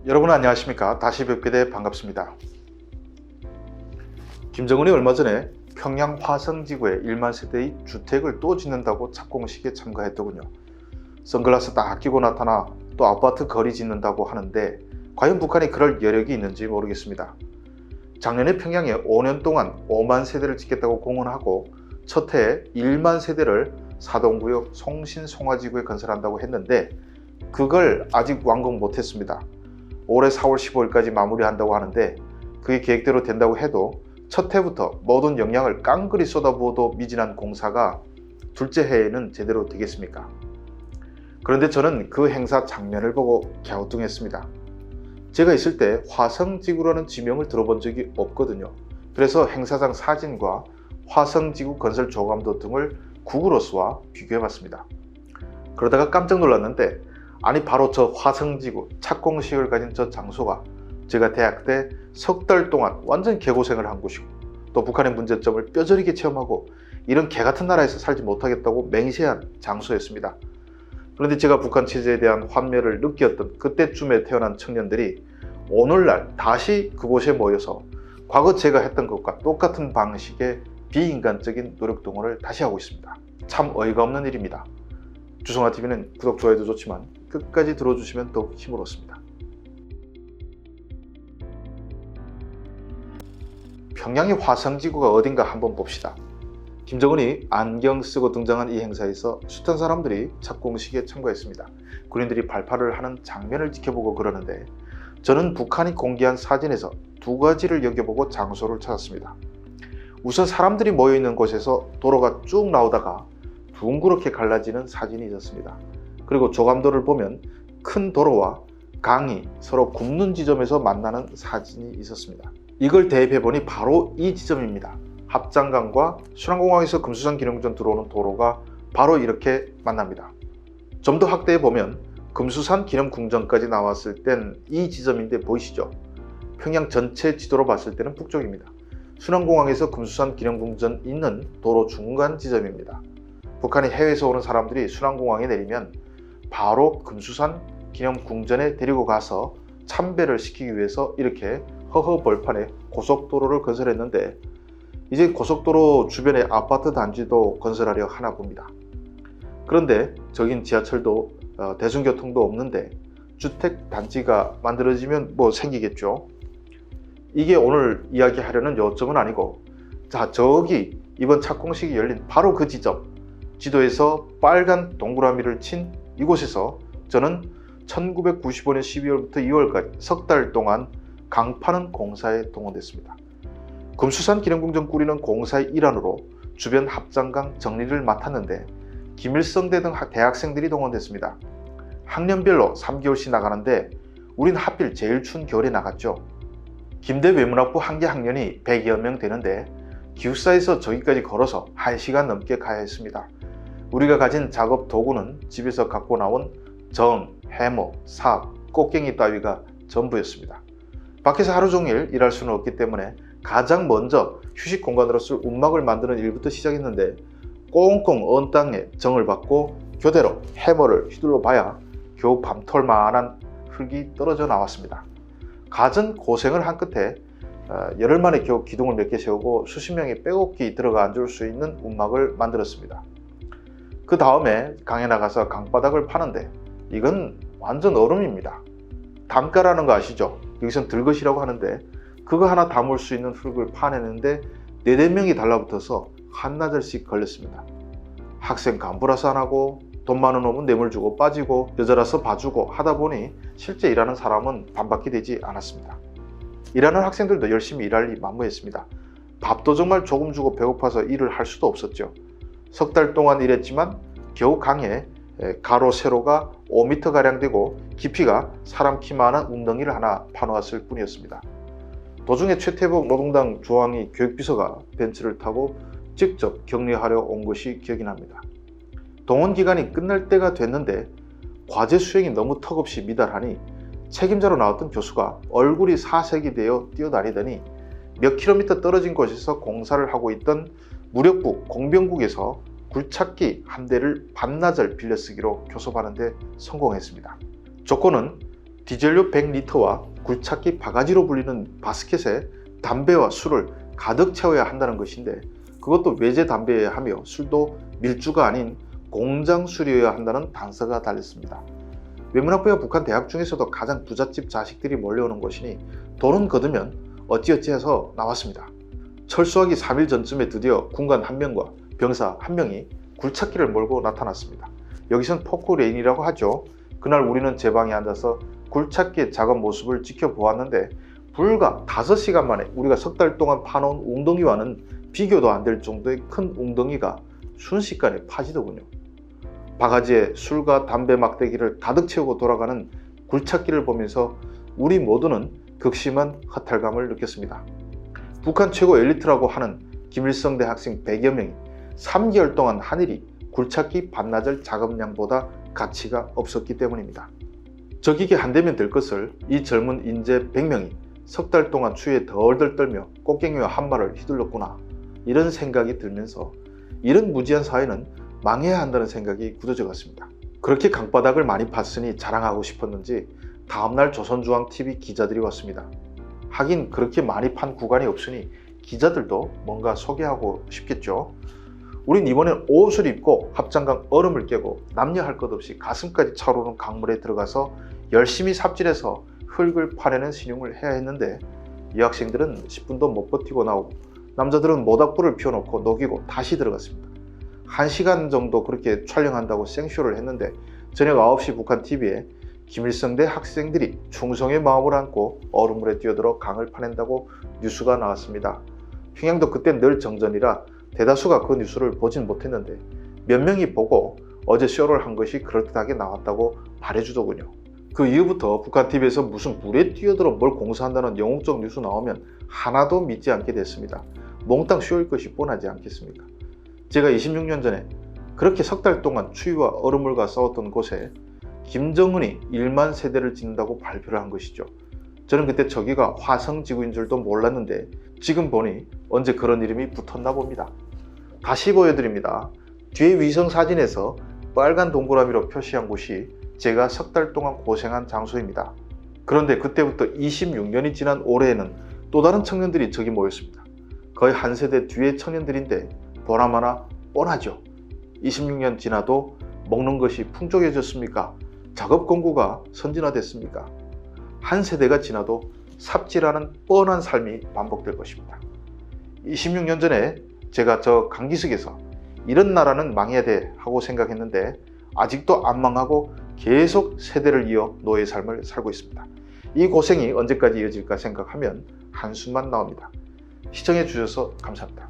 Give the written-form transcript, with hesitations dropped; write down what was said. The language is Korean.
여러분 안녕하십니까. 다시 뵙게 돼 반갑습니다. 김정은이 얼마 전에 평양 화성지구에 1만 세대의 주택을 또 짓는다고 착공식에 참가했더군요. 선글라스 딱 끼고 나타나 또 아파트 거리 짓는다고 하는데 과연 북한이 그럴 여력이 있는지 모르겠습니다. 작년에 평양에 5년 동안 5만 세대를 짓겠다고 공언하고 첫 해에 1만 세대를 사동구역 송신송화지구에 건설한다고 했는데 그걸 아직 완공 못했습니다. 올해 4월 15일까지 마무리한다고 하는데 그게 계획대로 된다고 해도 첫 해부터 모든 역량을 깡그리 쏟아부어도 미진한 공사가 둘째 해에는 제대로 되겠습니까? 그런데 저는 그 행사 장면을 보고 갸우뚱했습니다. 제가 있을 때 화성지구라는 지명을 들어본 적이 없거든요. 그래서 행사장 사진과 화성지구 건설 조감도 등을 구글어스와 비교해봤습니다. 그러다가 깜짝 놀랐는데 아니 바로 저 화성지구 착공식을 가진 저 장소가 제가 대학 때 석 달 동안 완전 개고생을 한 곳이고 또 북한의 문제점을 뼈저리게 체험하고 이런 개같은 나라에서 살지 못하겠다고 맹세한 장소였습니다. 그런데 제가 북한 체제에 대한 환멸을 느꼈던 그때쯤에 태어난 청년들이 오늘날 다시 그곳에 모여서 과거 제가 했던 것과 똑같은 방식의 비인간적인 노력 동원을 다시 하고 있습니다. 참 어이가 없는 일입니다. 주성아TV는 구독, 좋아요도 좋지만 끝까지 들어주시면 더욱 힘을 얻습니다. 평양의 화성지구가 어딘가 한번 봅시다. 김정은이 안경 쓰고 등장한 이 행사에서 숱한 사람들이 착공식에 참가했습니다. 군인들이 발파를 하는 장면을 지켜보고 그러는데 저는 북한이 공개한 사진에서 두 가지를 여겨보고 장소를 찾았습니다. 우선 사람들이 모여있는 곳에서 도로가 쭉 나오다가 둥그렇게 갈라지는 사진이 있었습니다. 그리고 조감도를 보면 큰 도로와 강이 서로 굽는 지점에서 만나는 사진이 있었습니다. 이걸 대입해보니 바로 이 지점입니다. 합장강과 순환공항에서 금수산 기념궁전 들어오는 도로가 바로 이렇게 만납니다. 좀 더 확대해보면 금수산 기념궁전까지 나왔을 땐 이 지점인데 보이시죠? 평양 전체 지도로 봤을 때는 북쪽입니다. 순환공항에서 금수산 기념궁전 있는 도로 중간 지점입니다. 북한이 해외에서 오는 사람들이 순환공항에 내리면 바로 금수산 기념궁전에 데리고 가서 참배를 시키기 위해서 이렇게 허허벌판에 고속도로를 건설했는데 이제 고속도로 주변에 아파트 단지도 건설하려 하나 봅니다. 그런데 저긴 지하철도 대중교통도 없는데 주택 단지가 만들어지면 뭐 생기겠죠. 이게 오늘 이야기하려는 요점은 아니고 자 저기 이번 착공식이 열린 바로 그 지점 지도에서 빨간 동그라미를 친 이곳에서 저는 1995년 12월부터 2월까지 석 달 동안 강 파는 공사에 동원됐습니다. 금수산 기념궁전 꾸리는 공사의 일환으로 주변 합장강 정리를 맡았는데 김일성대 등 대학생들이 동원됐습니다. 학년별로 3개월씩 나가는데 우린 하필 제일 추운 겨울에 나갔죠. 김대 외문학부 한 개 학년이 100여 명 되는데 기숙사에서 저기까지 걸어서 1시간 넘게 가야 했습니다. 우리가 가진 작업 도구는 집에서 갖고 나온 정, 해머, 삽, 꽃갱이 따위가 전부였습니다. 밖에서 하루 종일 일할 수는 없기 때문에 가장 먼저 휴식 공간으로 쓸 움막을 만드는 일부터 시작했는데 꽁꽁 언 땅에 정을 받고 교대로 해머를 휘둘러 봐야 겨우 밤톨만한 흙이 떨어져 나왔습니다. 갖은 고생을 한 끝에 열흘 만에 겨우 기둥을 몇 개 세우고 수십 명이 빼곡히 들어가 앉을 수 있는 움막을 만들었습니다. 그 다음에 강에 나가서 강바닥을 파는데 이건 완전 얼음입니다. 담가라는 거 아시죠? 여기선 들것이라고 하는데 그거 하나 담을 수 있는 흙을 파내는데 4-5명이 달라붙어서 한나절씩 걸렸습니다. 학생 간부라서 안 하고 돈 많은 놈은 뇌물 주고 빠지고 여자라서 봐주고 하다 보니 실제 일하는 사람은 반밖에 되지 않았습니다. 일하는 학생들도 열심히 일할 만무했습니다. 밥도 정말 조금 주고 배고파서 일을 할 수도 없었죠. 석 달 동안 일했지만 겨우 강에 가로 세로가 5m가량 되고 깊이가 사람 키만한 웅덩이를 하나 파놓았을 뿐이었습니다. 도중에 최태복 노동당 중앙위 교육비서가 벤츠를 타고 직접 격려하려 온 것이 기억이 납니다. 동원 기간이 끝날 때가 됐는데 과제 수행이 너무 턱없이 미달하니 책임자로 나왔던 교수가 얼굴이 사색이 되어 뛰어다니더니 몇 킬로미터 떨어진 곳에서 공사를 하고 있던 무력부 공병국에서 굴착기 한 대를 반나절 빌려 쓰기로 교섭하는 데 성공했습니다. 조건은 디젤료 100리터와 굴착기 바가지로 불리는 바스켓에 담배와 술을 가득 채워야 한다는 것인데, 그것도 외제 담배여야 하며 술도 밀주가 아닌 공장 술이어야 한다는 단서가 달렸습니다. 외문학부야 북한 대학 중에서도 가장 부잣집 자식들이 몰려오는 곳이니 돈은 거두면 어찌어찌 해서 나왔습니다. 철수하기 3일 전쯤에 드디어 군관 1명과 병사 1명이 굴착기를 몰고 나타났습니다. 여기선 포크레인이라고 하죠. 그날 우리는 제 방에 앉아서 굴착기의 작업 모습을 지켜보았는데, 불과 5시간 만에 우리가 석 달 동안 파놓은 웅덩이와는 비교도 안 될 정도의 큰 웅덩이가 순식간에 파지더군요. 바가지에 술과 담배 막대기를 가득 채우고 돌아가는 굴착기를 보면서 우리 모두는 극심한 허탈감을 느꼈습니다. 북한 최고 엘리트라고 하는 김일성대 학생 100여 명이 3개월 동안 하늘이 굴착기 반나절 작업량보다 가치가 없었기 때문입니다. 적에게 한대면 될 것을 이 젊은 인재 100명이 석 달 동안 추위에 덜덜 떨며 꽃갱이와 한발을 휘둘렀구나, 이런 생각이 들면서 이런 무지한 사회는 망해야 한다는 생각이 굳어져 갔습니다. 그렇게 강바닥을 많이 팠으니 자랑하고 싶었는지 다음날 조선중앙TV 기자들이 왔습니다. 하긴 그렇게 많이 판 구간이 없으니 기자들도 뭔가 소개하고 싶겠죠. 우린 이번엔 옷을 입고 합장강 얼음을 깨고 남녀 할 것 없이 가슴까지 차오르는 강물에 들어가서 열심히 삽질해서 흙을 파내는 신용을 해야 했는데, 이 학생들은 10분도 못 버티고 나오고 남자들은 모닥불을 피워놓고 녹이고 다시 들어갔습니다. 1시간 정도 그렇게 촬영한다고 생쇼를 했는데, 저녁 9시 북한 TV에 김일성대 학생들이 충성의 마음을 안고 얼음물에 뛰어들어 강을 파낸다고 뉴스가 나왔습니다. 평양도 그땐 늘 정전이라 대다수가 그 뉴스를 보진 못했는데, 몇 명이 보고 어제 쇼를 한 것이 그럴듯하게 나왔다고 말해주더군요. 그 이후부터 북한 TV에서 무슨 물에 뛰어들어 뭘 공사한다는 영웅적 뉴스 나오면 하나도 믿지 않게 됐습니다. 몽땅 쇼일 것이 뻔하지 않겠습니까? 제가 26년 전에 그렇게 석 달 동안 추위와 얼음물과 싸웠던 곳에 김정은이 1만 세대를 짓는다고 발표를 한 것이죠. 저는 그때 저기가 화성지구인 줄도 몰랐는데 지금 보니 언제 그런 이름이 붙었나 봅니다. 다시 보여드립니다. 뒤에 위성 사진에서 빨간 동그라미로 표시한 곳이 제가 석 달 동안 고생한 장소입니다. 그런데 그때부터 26년이 지난 올해에는 또 다른 청년들이 저기 모였습니다. 거의 한 세대 뒤의 청년들인데 보람 하나 뻔하죠. 26년 지나도 먹는 것이 풍족해졌습니까? 작업 공구가 선진화됐습니까? 한 세대가 지나도 삽질하는 뻔한 삶이 반복될 것입니다. 26년 전에 제가 저 강기슭에서 이런 나라는 망해야 돼 하고 생각했는데 아직도 안 망하고 계속 세대를 이어 노예 삶을 살고 있습니다. 이 고생이 언제까지 이어질까 생각하면 한숨만 나옵니다. 시청해 주셔서 감사합니다.